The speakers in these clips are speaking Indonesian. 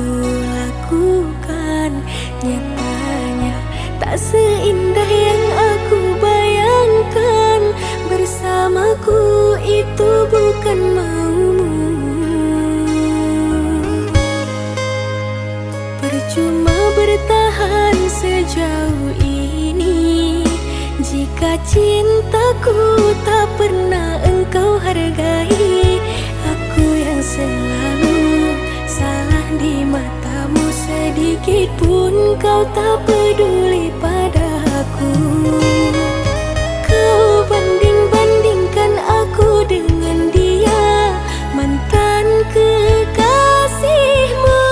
ku lakukan, nyatanya tak seindah yang aku bayangkan. Bersamaku itu bukan maumu. Percuma bertahan sejauh ini jika cintaku tak pernah engkau hargai. Aku yang selalu salah di matamu, sedikit pun kau tak peduli padaku. Kau banding-bandingkan aku dengan dia, mantan kekasihmu.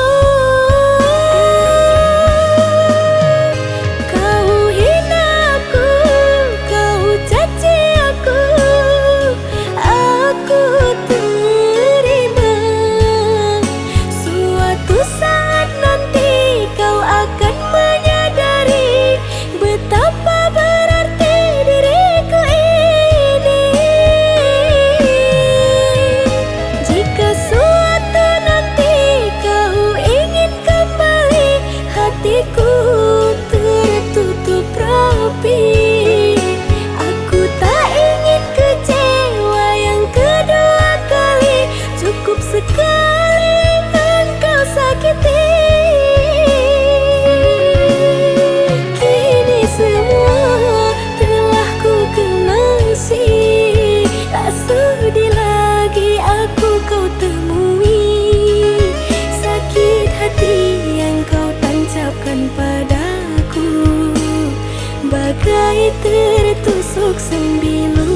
Kau hina aku, kau caci aku terima. Suatu saat nanti kau akan menyadari betapa berarti diriku ini. Jika suatu nanti kau ingin kembali, hatiku tertutup rapi. Aku tak ingin kecewa yang kedua kali, cukup sekali engkau sakiti. Kini semua telah ku kenasi, tak sudi lagi aku kau temui. Sakit hati yang kau tancapkan padaku bagai tertusuk sembilu.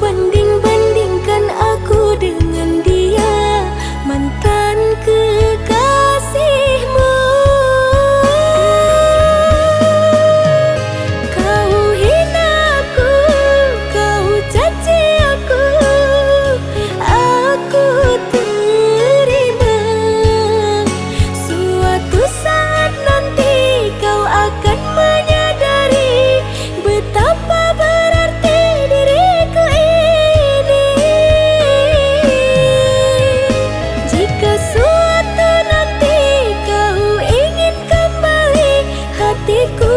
Banding-bandingkan aku dengan dia, mantan kekasihmu. Kau hina aku, kau caci aku terima. Suatu saat nanti kau akan menyadari betapa berarti diriku ini. Jika suatu nanti kau ingin kembali, hatiku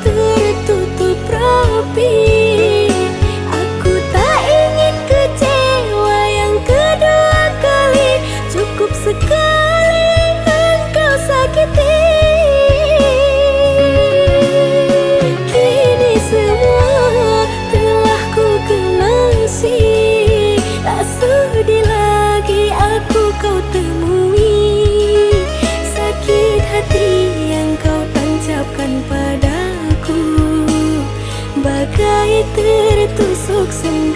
tertutup rapi. Aku tak ingin kecewa yang kedua kali, cukup sekali engkau sakiti. Kini semua telah ku kenasi, tak sudi lagi aku kau temui. Sakit hati yang kau tancapkan padaku bagai tertusuk sembilu.